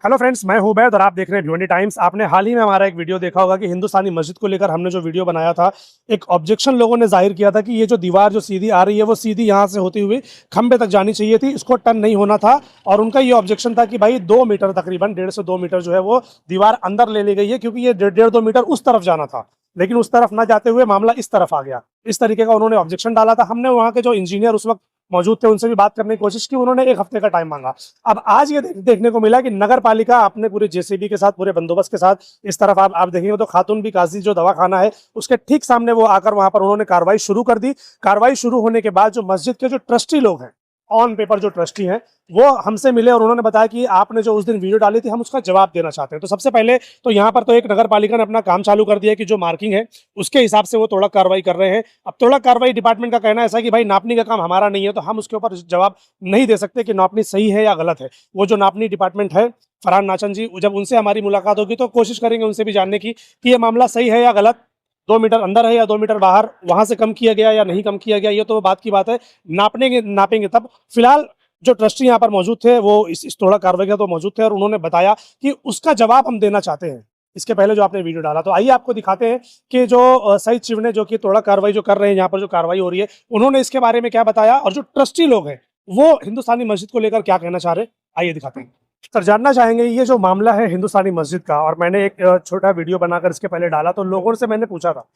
Hello friends, मैं हूं बैद और आप देख रहे हैं भिवंडी टाइम्स। आपने हाल ही में हमारा एक वीडियो देखा होगा कि हिंदुस्तानी मस्जिद को लेकर हमने जो वीडियो बनाया था, एक ऑब्जेक्शन लोगों ने जाहिर किया था कि ये जो दीवार जो सीधी आ रही है वो सीधी यहाँ से होती हुई खंबे तक जानी चाहिए थी, इसको टर्न नहीं होना था। और उनका ये ऑब्जेक्शन था कि भाई 2 मीटर, तकरीबन 1.5 से 2 मीटर जो है वो दीवार अंदर ले ली गई है, क्योंकि ये 1.5-2 मीटर उस तरफ जाना था, लेकिन उस तरफ ना जाते हुए मामला इस तरफ आ गया। इस तरीके का उन्होंने ऑब्जेक्शन डाला था। हमने वहाँ के जो इंजीनियर उस वक्त मौजूद थे उनसे भी बात करने की कोशिश की, उन्होंने 1 हफ्ते का टाइम मांगा। अब आज ये देखने को मिला कि नगर पालिका अपने पूरे जेसीबी के साथ, पूरे बंदोबस्त के साथ, इस तरफ आप देखेंगे तो खातून भी काजी जो दवाखाना है उसके ठीक सामने वो आकर वहां पर उन्होंने कार्रवाई शुरू कर दी। कार्रवाई शुरू होने के बाद जो मस्जिद के जो ट्रस्टी लोग हैं, ऑन पेपर जो ट्रस्टी हैं, वो हमसे मिले और उन्होंने बताया कि आपने जो उस दिन वीडियो डाली थी हम उसका जवाब देना चाहते हैं। तो सबसे पहले तो यहाँ पर तो एक नगर पालिका ने अपना काम चालू कर दिया कि जो मार्किंग है उसके हिसाब से वो तोड़क कार्रवाई कर रहे हैं। अब तोड़क कार्रवाई डिपार्टमेंट का कहना ऐसा है कि भाई नापनी का काम हमारा नहीं है, तो हम उसके ऊपर जवाब नहीं दे सकते कि नापनी सही है या गलत है। वो जो नापनी डिपार्टमेंट है, फरहान नाचन जी, जब उनसे हमारी मुलाकात होगी तो कोशिश करेंगे उनसे भी जानने की कि ये मामला सही है या गलत, 2 मीटर अंदर है या 2 मीटर बाहर, वहां से कम किया गया या नहीं कम किया गया, ये तो बात की बात है। नापेंगे तब। फिलहाल जो ट्रस्टी यहाँ पर मौजूद थे वो इस तोड़ा कार्रवाई का तो मौजूद थे और उन्होंने बताया कि उसका जवाब हम देना चाहते हैं। इसके पहले जो आपने वीडियो डाला, तो आइए आपको दिखाते हैं कि जो सईद चिवने जो कि तोड़ा कार्रवाई जो कर रहे हैं, यहाँ पर जो कार्रवाई हो रही है, उन्होंने इसके बारे में क्या बताया और जो ट्रस्टी लोग हैं वो हिंदुस्तानी मस्जिद को लेकर क्या कहना चाह रहे हैं, आइए दिखाते हैं। सर, जानना चाहेंगे ये जो मामला है हिंदुस्तानी मस्जिद का, और मैंने एक छोटा वीडियो बनाकर इसके पहले डाला, तो लोगों से मैंने पूछा था,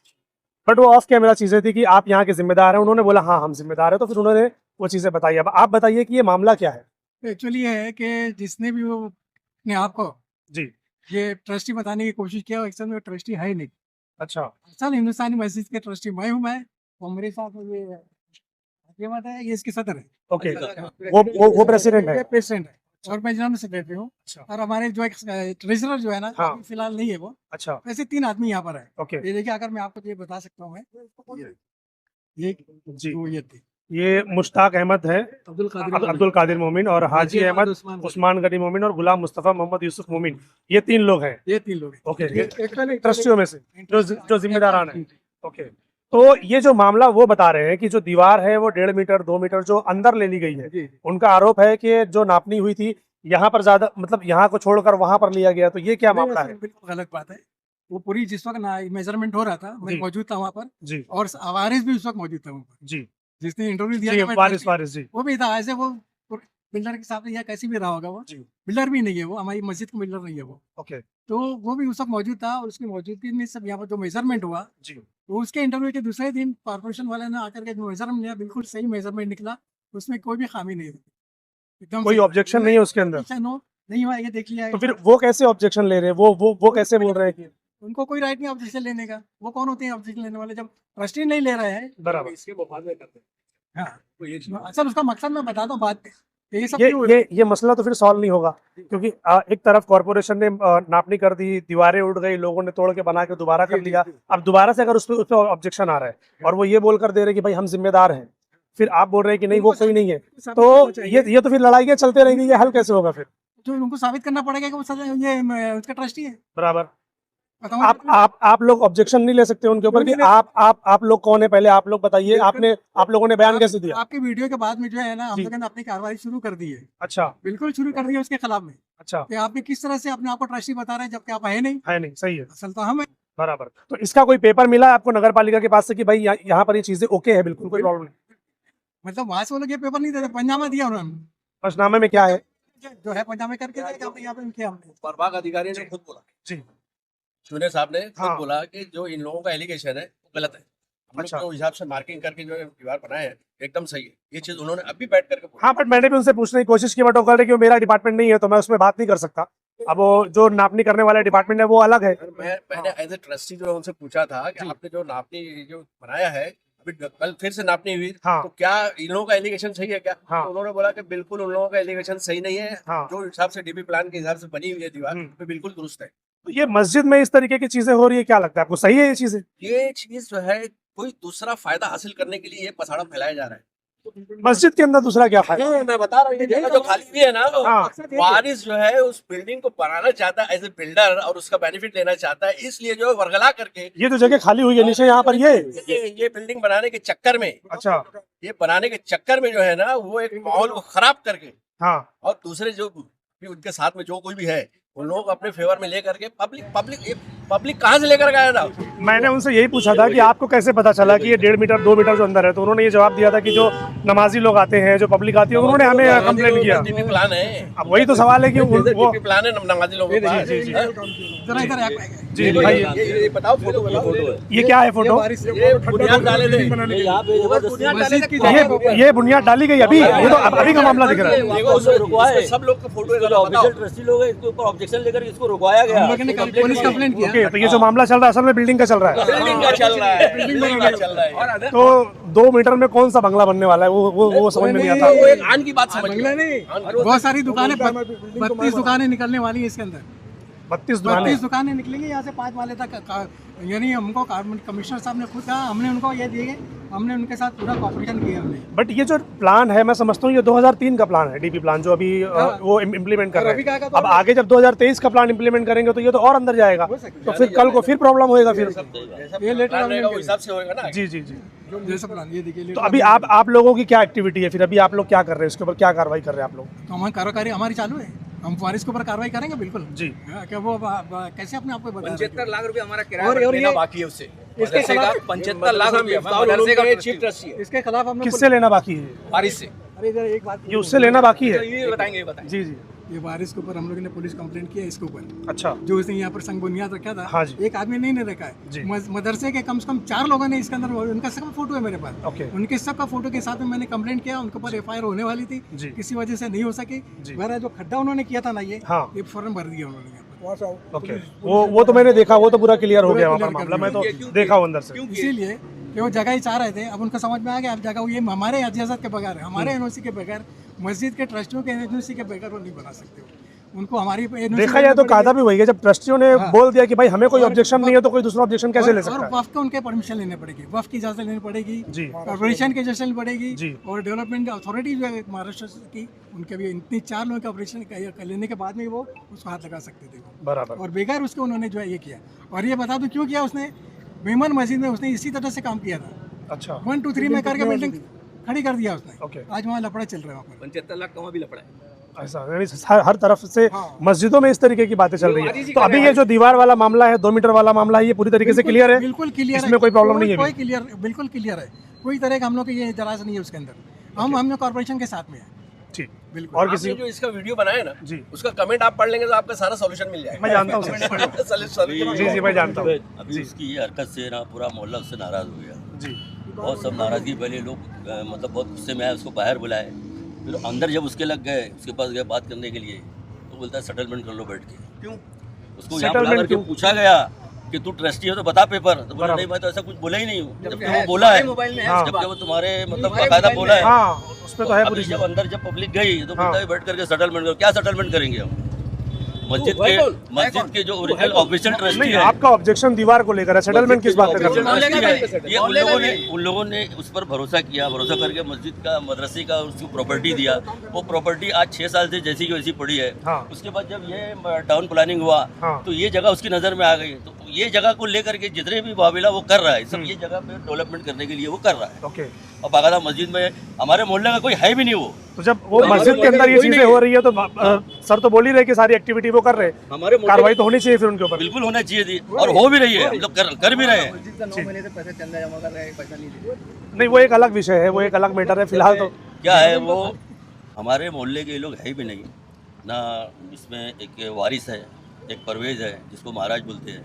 बट वो ऑफ कैमरा चीजें थी कि आप यहाँ के जिम्मेदार हैं। उन्होंने बोला हाँ हम जिम्मेदार हैं, तो फिर उन्होंने वो चीजें बताई। अब आप बताइए कि ये मामला क्या है। एक्चुअली ये है कि जिसने भी वो अपने आप को जी। ये ट्रस्टी बताने की कोशिश किया, वो एक्चुअल में ट्रस्टी है ही नहीं। अच्छा। असल हिंदुस्तानी मस्जिद के ट्रस्टी मैं हूँ। मैं और मेरे साथ ये मत है, ये इसके सदर है। ओके। वो प्रेसिडेंट है। ये प्रेसिडेंट है और मैं जनरल सेक्रेटरी हूँ। अच्छा। और हमारे जो एक ट्रेजरर जो है ना, हाँ। अभी फिलहाल नहीं है वो। अच्छा। वैसे 3 आदमी यहाँ पर है। ओके। ये देखिए, अगर मैं आपको ये बता सकता हूँ, मैं ये जी। वो ये थी ये मुश्ताक अहमद है, अब्दुल कादिर मोमिन और हाजी अहमद उस्मान गनी मोमिन और गुलाम मुस्तफ़ा मोहम्मद यूसुफ मोमिन, ये 3 लोग हैं। ये 3 लोग हैं। ओके। एक्चुअली ट्रस्टियों में से जो जिम्मेदारान है। ओके। तो ये जो मामला वो बता रहे हैं कि जो दीवार है वो 1.5 मीटर 2 मीटर जो अंदर ले ली गई है, जी। उनका आरोप है कि जो नापनी हुई थी यहाँ पर ज्यादा, मतलब यहाँ को छोड़कर वहां पर लिया गया, तो ये क्या नहीं, मामला ऐसा है। बिल्कुल गलत बात है। वो पूरी जिस वक्त ना मेजरमेंट हो रहा था, मैं जी। मौजूद था वहाँ पर। जी। और वारिस भी उस वक्त मौजूद था वहाँ पर। जी। जिसने इंटरव्यू दिया जी, था, मैं वारिस ट्रस्टी, जी। वो भी था। ऐसे वो बिल्डर के साथ या कैसे भी रहा होगा वो। जी। बिल्डर भी नहीं है वो, हमारी मस्जिद का बिल्डर नहीं है वो। ओके। तो वो भी उस वक्त मौजूद था और उसकी मौजूदगी में सब यहाँ पर जो मेजरमेंट हुआ, जी। तो उसके इंटरव्यू के दूसरे दिन कॉर्पोरेशन वाले ने आकर के जो मेजरमेंट लिया, बिल्कुल सही मेजरमेंट निकला। उसमें कोई भी खामी नहीं थी, एकदम कोई सही। ऑब्जेक्शन नहीं है उसके अंदर। Objection हो, नहीं हुआ, ये देख लिया है। तो फिर वो कैसे ऑब्जेक्शन ले रहे हैं, वो कैसे बोल रहे हैं कि उनको कोई राइट नहीं ऑब्जेक्शन लेने का। वो कौन होते हैं ऑब्जेक्शन लेने वाले, जब ट्रस्टी नहीं ले रहे हैं। बराबर। इसके मफाद में करते हैं। हाँ, असल उसका मकसद मैं बताता हूँ बात। ये सब ये क्यों ये ये मसला तो फिर सॉल्व नहीं होगा, क्योंकि एक तरफ कॉर्पोरेशन ने नापनी कर दी, दीवारें उड़ गई, लोगों ने तोड़ के बना के दोबारा कर लिया। अब दोबारा से अगर उस पर ऑब्जेक्शन आ रहा है और वो ये बोलकर दे रहे कि भाई हम जिम्मेदार हैं, फिर आप बोल रहे हैं कि नहीं वो कोई नहीं है, तो ये तो फिर लड़ाइयाँ चलते रहेंगी, ये हल कैसे होगा फिर। जो उनको साबित करना पड़ेगा कि वो उसका ट्रस्टी है। बराबर। बताओ। आप लोग ऑब्जेक्शन नहीं ले सकते उनके ऊपर कि आप लोग कौन है, पहले आप लोग बताइए। आप लोगों ने बयान कैसे दिया। आपकी वीडियो के बाद में जो है ना, हम जी। लोगों ने अपनी कार्रवाई शुरू कर दी है। अच्छा। बिल्कुल शुरू कर दी है उसके खिलाफ में। अच्छा। कि आपने किस तरह से अपने आप को ट्रस्टी बता रहे हैं, जबकि आप है नहीं। है नहीं, सही है। असल तो हम है। बराबर। तो इसका कोई पेपर मिला है आपको नगर पालिका के पास से कि भाई यहाँ पर ये चीजें ओके है, बिल्कुल कोई प्रॉब्लम नहीं। मतलब वहां से वो लोग ये पेपर नहीं देते, पंजामा दिया उन्होंने। पंचनामे में क्या है। जो है पंजामे करके यहाँ पे किया हमने। प्रभाग अधिकारी ने खुद बोला, जी। चुने साहब ने खुद हाँ। बोला कि जो इन लोगों का एलिगेशन है वो गलत है। हम लोग अच्छा। जो हिसाब से मार्किंग करके जो दीवार बनाए हैं एकदम सही है। ये चीज उन्होंने अभी बैठ करके बोला। हाँ, बट मैंने भी उनसे पूछने की कोशिश की, बट वो कह रहे कि वो मेरा डिपार्टमेंट नहीं है, तो मैं उसमें बात नहीं कर सकता। अब वो जो नापनी करने वाला डिपार्टमेंट है वो अलग है। मैंने एज ए ट्रस्टी जो है उनसे पूछा था कि आपने जो नापनी जो बनाया है, अभी कल फिर से नापनी हुई, हाँ। तो क्या इन लोगों का एलिगेशन सही है क्या। हाँ। तो उन्होंने बोला कि बिल्कुल उन लोगों का एलिगेशन सही नहीं है। हाँ। जो हिसाब से डीपी प्लान के हिसाब से बनी हुई है दीवार, वो बिल्कुल दुरुस्त है। तो ये मस्जिद में इस तरीके की चीजें हो रही है, क्या लगता है आपको, सही है ये चीजें। ये चीज जो है कोई दूसरा फायदा हासिल करने के लिए ये पसाड़ा फैलाया जा रहा है। मस्जिद के अंदर दूसरा क्या फायदा। मैं बता रहा हूँ, ये जगह जो खाली हुई है ना, हाँ। वारिस जो है उस बिल्डिंग को बनाना चाहता है एज ए बिल्डर और उसका बेनिफिट लेना चाहता है, इसलिए जो है वर्गला करके ये तो जगह खाली हुई है नीचे यहाँ पर ये बिल्डिंग बनाने के चक्कर में, अच्छा। ये बनाने के चक्कर में जो है ना, वो एक माहौल को खराब करके हाँ। और दूसरे जो भी उनके साथ में जो कोई भी है, वो लोग अपने फेवर में लेकर के पब्लिक कहाँ से लेकर के आया था? मैंने उनसे यही पूछा था कि आपको कैसे पता चला कि ये 1.5 मीटर 2 मीटर जो अंदर है, तो उन्होंने ये जवाब दिया था कि जो नमाजी लोग आते हैं, जो पब्लिक आती है, उन्होंने हमें कंप्लेंट किया। डीपी प्लान है, अब वही तो सवाल है कि वो डीपी प्लान है नमाजी लोगों का। जरा इधर जी भाई ये बताओ, फोटो बताओ, ये क्या है फोटो? ये बुनियाद डाले थे, ये बुनियाद डाली गई अभी, ये तो अभी का मामला दिख रहा है। देखो, उसमें सब लोग का फोटो है, बताओ। ट्रस्टी लोग हैं, इसके ऊपर ऑब्जेक्शन लेकर इसको रुकवाया गया। हम लोगों ने कल पुलिस कंप्लेंट किया। ओके, तो ये जो मामला चल रहा है असल में बिल्डिंग का चल रहा है। बिल्डिंग का चल रहा है, बिल्डिंग का चल रहा है। तो 2 मीटर में कौन सा बंगला बनने वाला है, वो समझ में नहीं आता। वो एक आन की बात समझ बंगला नहीं, बहुत सारी दुकानें, 32 दुकानें निकलने वाली है इसके अंदर। 32 दुकानें। 32 दुकानें निकलेंगी यहाँ से 5 माले तक। यानी हमको कमिश्नर साहब ने खुद कहा, हमने उनको ये दिए, हमने उनके साथ पूरा कॉपरेशन किया हमने। बट ये जो प्लान है, मैं समझता हूँ ये 2003 का प्लान है, डीपी प्लान जो अभी वो इम्प्लीमेंट कर रहे हैं। अब आगे जब 2023 का प्लान इम्प्लीमेंट करेंगे तो ये तो और अंदर जाएगा, तो फिर कल को फिर प्रॉब्लम होएगा फिर। ये लेटर हिसाब से होगा ना। जी जी जी। जैसा प्लान ये देखिए। तो अभी आप लोगों की क्या एक्टिविटी है फिर? अभी आप लोग क्या कर रहे हैं, इसके ऊपर क्या कार्रवाई कर रहे हैं आप लोग? तो हमारी कार्रवाई हमारी चालू है, हम वारिस के ऊपर कार्रवाई करेंगे बिल्कुल जी। क्या वो कैसे अपने आप को बता रहे हैं? 75 लाख रुपए हमारा और किराया देना ये- बाकी है उससे। इसके खिलाफ 75 लाख रुपए मदरसे का चीफ ट्रस्टी है, इसके खिलाफ हमने किससे लेना बाकी है? बारिश से। अरे इधर एक बात, ये उससे लेना बाकी है? ये बताएंगे, बताएंगे। जी जी। ये वारिस के ऊपर हम लोगों ने पुलिस कंप्लेंट किया इसके ऊपर, अच्छा। जो इसने यहाँ पर संग बुनियाद रखा था। हाँ जी। एक आदमी नहीं रखा जी। है, मदरसे के कम से कम 4 लोगों ने इसके अंदर, उनका सब फोटो है मेरे पास। ओके। उनके सबका फोटो के साथ में मैंने कंप्लेंट किया, उनके ऊपर FIR होने वाली थी, जी। किसी वजह से नहीं हो सकी। जी। मेरा जो खड्डा उन्होंने किया था ना, हाँ। ये फौरन भर दिया उन्होंने यहाँ पर। ओके, वो तो मैंने देखा, वो तो पूरा क्लियर हो गया वहाँ पर मामला, मैं तो देखा हूँ अंदर से। इसीलिए कि वो जगह ही चाह रहे थे, अब उनको समझ में आ गया अब जगह ये हमारे इजाजत के बगैर, हमारे NOC के बगैर, मस्जिद के ट्रस्टियों के NOC के बगैर वो नहीं बना सकते हो। उनको हमारी NOC देखा जाए तो कायदा भी वही है, जब ट्रस्टियों ने बोल दिया कि भाई हमें कोई ऑब्जेक्शन नहीं है, तो कोई दूसरा ऑब्जेक्शन कैसे ले सकता और है? वफ को उनके परमिशन लेने पड़ेगी, वफ की इजाजत लेनी पड़ेगी जी। कॉर्पोरेशन की इजाजत लेनी पड़ेगी जी। और डेवलपमेंट अथॉरिटी जो है महाराष्ट्र की, उनके भी इतनी 4 लोगों का ऑपरेशन लेने के बाद में वो उसको हाथ लगा सकते थे वो। बराबर। और बेकार उसको उन्होंने जो है ये किया। और ये बता दूं क्यों किया उसने, मेमन मस्जिद में उसने इसी तरह से काम किया था, अच्छा। 1 2 3 में करके बिल्डिंग खड़ी कर दिया उसने। ओके। आज वहाँ लफड़ा चल रहा है वहाँ 75 लाख का वहाँ भी लफड़ा है। ऐसा यानी हर तरफ से हाँ। मस्जिदों में इस तरीके की बातें चल रही है। तो अभी ये जो दीवार वाला मामला है, 2 मीटर वाला मामला है, ये पूरी तरीके से क्लियर है? बिल्कुल क्लियर है, इसमें कोई प्रॉब्लम नहीं है कोई अभी? क्लियर, बिल्कुल क्लियर है, कोई तरह का हम लोग की ये इतराज नहीं है उसके अंदर। हम कॉर्पोरेशन के साथ में है ठीक। बिल्कुल। और आपने किसी जो इसका वीडियो बनाया ना जी। उसका कमेंट आप पढ़ लेंगे तो आपका सारा सॉल्यूशन मिल जाएगा। मैं जानता हूँ जी जी, मैं जानता हूँ अभी उसकी ये हरकत से ना पूरा मोहल्ला उससे नाराज हो गया जी। बहुत सब नाराजगी। पहले लोग मतलब बहुत गुस्से में आए, उसको बाहर बुलाए, फिर अंदर जब उसके लग गए, उसके पास गए बात करने के लिए, तो बोलता है सेटलमेंट कर लो बैठ के। क्यों? उसको यहाँ बुला करके पूछा गया कि तू ट्रस्टी हो तो बता पेपर, तो बोला नहीं मैं तो ऐसा कुछ बोला ही नहीं हूँ। जबकि वो बोला है, जबकि वो तुम्हारे मतलब बाकायदा बोला है। हाँ, उस पर तो है पूरी अभी जब अंदर जब पब्लिक गई तो बोलता है बैठ करके सेटलमेंट करो। क्या सेटलमेंट करेंगे हम? मस्जिद के जो ओरिजिनल ऑफिशियल ट्रस्टी नहीं, है, आपका ऑब्जेक्शन दीवार को लेकर है, सेटलमेंट किस बात पे कर रहे हैं? ये उन लोगों ने उस पर भरोसा किया, भरोसा करके मस्जिद का मदरसे का उसको प्रॉपर्टी दिया। वो प्रॉपर्टी आज 6 साल से जैसी की वैसी पड़ी है। हाँ। उसके बाद जब ये टाउन प्लानिंग हुआ हाँ। तो ये जगह उसकी नज़र में आ गई। तो ये जगह को लेकर के जितने भी मामला वो कर रहा है, सब ये जगह पे डेवलपमेंट करने के लिए वो कर रहा है। ओके। और बाकायदा मस्जिद में हमारे मोहल्ले का कोई है भी नहीं वो। तो जब वो मस्जिद के अंदर ये चीजें हो रही है तो सर तो बोल ही रहे कि सारी एक्टिविटी वो कर रहे हैं, हमारे कार्रवाई तो होनी चाहिए फिर उनके ऊपर। बिल्कुल होना चाहिए थी और हो भी रही है, हम लोग कर भी रहे हैं। नहीं, वो एक अलग विषय है, वो एक अलग मैटर है फिलहाल तो। क्या है वो, हमारे मोहल्ले के लोग है भी नहीं ना। इसमें एक वारिस है, एक परवेज है जिसको महाराज बोलते हैं,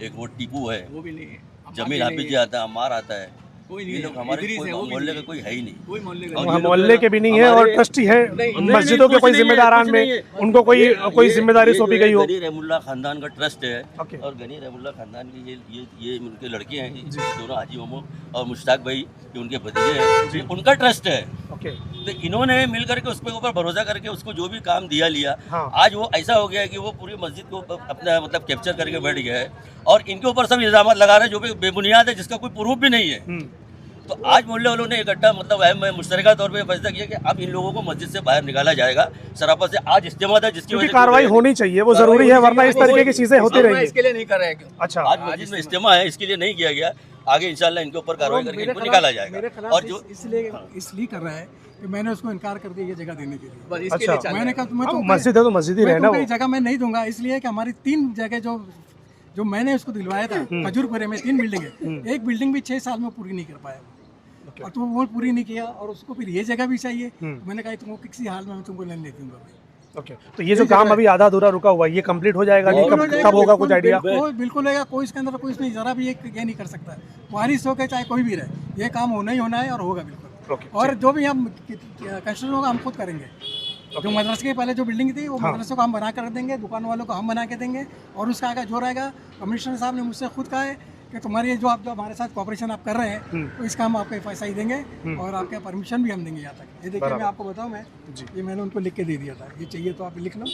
एक वो टीपू है, वो भी नहीं है। जमीन हाफिज जी आता है, अम्मार आता है। ये लोग हमारे मोहल्ले का कोई है ही नहीं। कोई मोहल्ले और वहाँ ये लोग मोहल्ले के भी नहीं है और ट्रस्टी है मस्जिदों के कोई जिम्मेदारान में उनको कोई जिम्मेदारी सौंपी गई हो। गनी रहमुल्ला खानदान का ट्रस्ट है ओके। और गनी रहमुल्ला खानदान की ये उनके लड़के हैं दोनों, हाजी मोमो और मुश्ताक भाई, ये उनके भतीजे हैं, ये उनका ट्रस्ट है। ओके। तो इन्होंने मिल करके उसके ऊपर भरोसा करके उसको जो भी काम दिया लिया। हाँ। आज वो ऐसा हो गया है कि वो पूरी मस्जिद को अपना मतलब कैप्चर करके बैठ गया है और इनके ऊपर सब इल्जाम लगा रहे हैं जो भी बेबुनियाद है, जिसका कोई प्रूफ भी नहीं है। तो आज मोहल्ले वालों ने इकट्ठा मतलब मुश्तरका तौर पे फैसला किया कि अब इन लोगों को मस्जिद से बाहर निकाला जाएगा सरापा से। आज इज्तिमा था जिसकी क्योंकि कार्रवाई होनी चाहिए, वो जरूरी है, वरना इस तरीके की चीजें होती रहेंगी। इसके लिए नहीं कर रहे हैं। अच्छा। आज मस्जिद में इज्तिमा है, इसके लिए नहीं किया गया। आगे इंशाल्लाह इनके ऊपर कार्रवाई करके इनको निकाला जाएगा। और जो इसलिए कर रहा है कि मैंने उसको इनकार कर दिया ये जगह देने के लिए। बस इसके अच्छा। लिए चल रहा मैंने है। कहा मैं हाँ, तो मस्जिद है तो मस्जिद ही मैं रहना तुमको वो। ये जगह मैं नहीं दूंगा, इसलिए कि हमारी 3 जगह जो मैंने उसको दिलवाया था खजूरपुरे में 3 बिल्डिंग है, एक बिल्डिंग भी 6 साल में पूरी नहीं कर पाया वो। और तो वो पूरी नहीं किया और उसको फिर ये जगह भी चाहिए। मैंने कहा तुमको किसी हाल में मैं तुमको नहीं दूंगा भाई। ओके, तो ये जो काम अभी आधा अधूरा रुका हुआ है ये कंप्लीट हो जाएगा नहीं? बिल्कुल हो कब जाएगा, कब होगा कुछ बिल्कुल, आइडिया? बिल्कुल होगा। कोई इसके अंदर कोई इसमें जरा भी ये नहीं कर सकता है। बारिश हो के चाहे कोई भी रहे, ये काम होना ही होना है और होगा बिल्कुल। ओके, और जो भी हम कंस्ट्रक्शन होगा हम खुद करेंगे। जो मदरसे के पहले जो बिल्डिंग थी वो मदरसे को हम बना कर देंगे, दुकान वालों को हम बना के देंगे और उसका आगे जो रहेगा कमिश्नर साहब ने मुझसे खुद कहा है कि तुम्हारी जो हमारे साथ कॉपरेशन आप कर रहे हैं तो इसका हम आपको पैसा ही देंगे और आपके परमिशन भी हम देंगे यहाँ तक। ये देखिए मैं आपको बताऊँ, मैं ये मैंने उनको लिख के दे दिया था, ये चाहिए तो आप लिख लो।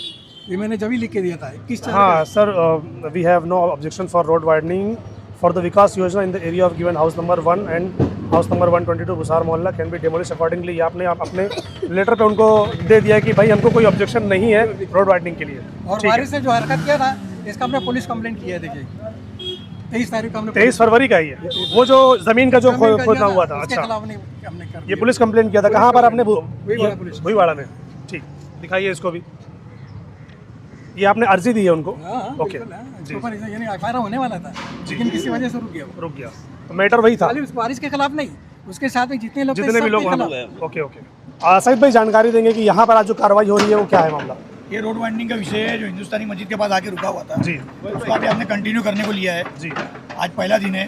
ये मैंने जब ही लिख के दिया था किस तरह हाँ sir, we have no objection for road widening for the विकास योजना in the area of given house number 1 and house number 122 बुसार मोहल्ला कैन बी डेमोलिश अकॉर्डिंगली। आपने आप अपने लेटर पे उनको दे दिया कि भाई हमको कोई ऑब्जेक्शन नहीं है रोड वाइडनिंग के लिए। और बारिश ने जो हरकत किया था इसका हमने पुलिस कंप्लेंट किया है। देखिए 23 तारीख को हमने 23 फरवरी का ही है वो जो जमीन का जो खोदना हुआ था। उसके अच्छा, खिलाफ हमने कर ये दिया। पुलिस कंप्लेंट किया था कहाँ पर आपने? भुईवाड़ा पुलिस। भुईवाड़ा में। ठीक, दिखाइए इसको भी। ये आपने अर्जी दी है उनको? हाँ, ओके, बिल्कुल, हाँ। इसके ऊपर यानी एफआईआर होने वाला था लेकिन किसी वजह से रुक गया वो। रुक गया। तो मैटर वही था, खाली उस बारिश के खिलाफ नहीं, उसके साथ में जितने लोग थे, जितने भी लोग सबके वहाँ खिलाफ। Okay okay. सईद भाई जानकारी देंगे कि यहाँ पर आज जो कार्रवाई हो रही है वो क्या है मामला? ये रोड वाइडनिंग का विषय है जो हिंदुस्तानी मस्जिद के पास आके रुका हुआ था। जी उसको अभी हमने कंटिन्यू करने को लिया है। जी आज पहला दिन है।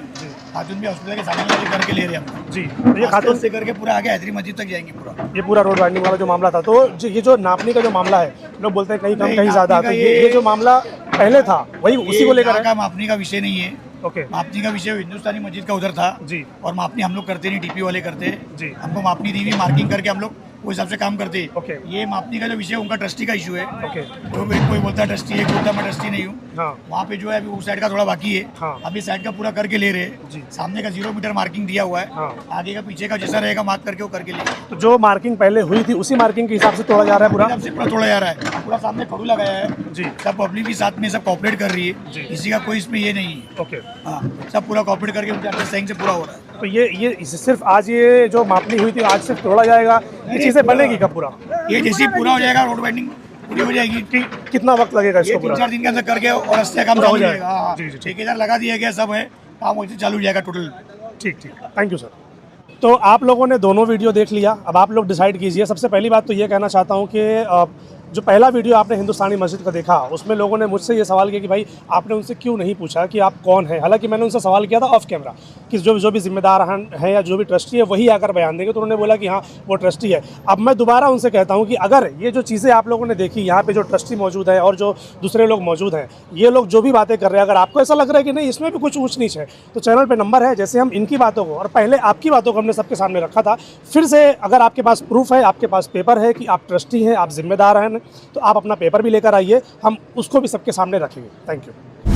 खातून भी हॉस्पिटल के सामने वाले करके ले रहे हैं हम। जी, तो ये खातून से करके पूरा आगे हैदरी मस्जिद तक जाएंगे पूरा। ये पूरा रोड वाइडनिंग वाला जो मामला था, तो ये जो नापने का जो मामला है, लोग बोलते हैं कहीं कम नहीं, कहीं ज्यादा, नापने तो का ये जो मामला पहले था वही उसी को लेकर है? का मापने का विषय नहीं है। ओके मापनी का विषय हिंदुस्तानी मस्जिद का उधर था जी और मापनी हम लोग करते नहीं, डीपी वाले करते। जी। हमको मापनी दी हुई मार्किंग करके हम लोग उस हिसाब से काम करते। ओके। ये मापनी का जो विषय उनका ट्रस्टी का इशू है। ओके, कोई बोलता है ट्रस्टी है, कोई बोलता है मैं ट्रस्टी नहीं हूँ। हाँ वहाँ पे जो है अभी उस साइड का थोड़ा बाकी है। हाँ। अभी साइड का पूरा करके ले रहे हैं। जी। सामने का 0 मीटर मार्किंग दिया हुआ है। हाँ। आगे का पीछे का जैसा रहेगा मार्क करके वो करके ले। तो जो मार्किंग पहले हुई थी उसी मार्किंग के हिसाब से तोड़ा जा रहा है पूरा? सबसे पूरा तोड़ा जा रहा है। पूरा सामने खड़ू लगाया है जी। सब पब्लिक भी साथ में सब कॉपरेट कर रही है। किसी का कोई इसमें ये नहीं है। ओके, हाँ, सब पूरा कॉपरेट करके उनके अपने सही से पूरा हो रहा है। तो ये सिर्फ आज ये जो मापनी हुई थी आज सिर्फ तोड़ा जाएगा? ये चीजें बनेगी कब पूरा? ये जैसे ही पूरा हो जाएगा रोड वाइडनिंग पूरी हो जाएगी। कितना वक्त लगेगा ये इसको पूरा? 3-4 दिन के अंदर करके और रस्ते काम पूरा हो चालू हो जाएगा। जाएगा। जी, जी, ठीक। ठेकेदार लगा दिया गया, सब है, काम वैसे चालू हो जाएगा टोटल। ठीक ठीक, थैंक यू सर। तो आप लोगों ने दोनों वीडियो देख लिया, अब आप लोग डिसाइड कीजिए। सबसे पहली बात तो ये कहना चाहता हूँ कि जो पहला वीडियो आपने हिंदुस्तानी मस्जिद का देखा उसमें लोगों ने मुझसे ये सवाल किया कि भाई आपने उनसे क्यों नहीं पूछा कि आप कौन हैं। हालांकि मैंने उनसे सवाल किया था ऑफ कैमरा कि जो भी जिम्मेदार हैं या जो भी ट्रस्टी है वही आकर बयान देंगे, तो उन्होंने बोला कि हाँ वो ट्रस्टी है। अब मैं दोबारा उनसे कहता हूँ कि अगर ये जो चीज़ें आप लोगों ने देखी, यहाँ पे जो ट्रस्टी मौजूद है और जो दूसरे लोग मौजूद हैं, ये लोग जो भी बातें कर रहे हैं, अगर आपको ऐसा लग रहा है कि नहीं इसमें भी कुछ ऊँच नीच है, तो चैनल पर नंबर है, जैसे हम इनकी बातों को और पहले आपकी बातों को हमने सबके सामने रखा था, फिर से अगर आपके पास प्रूफ है, आपके पास पेपर है कि आप ट्रस्टी हैं, आप जिम्मेदार हैं, तो आप अपना पेपर भी लेकर आइए, हम उसको भी सबके सामने रखेंगे। Thank you.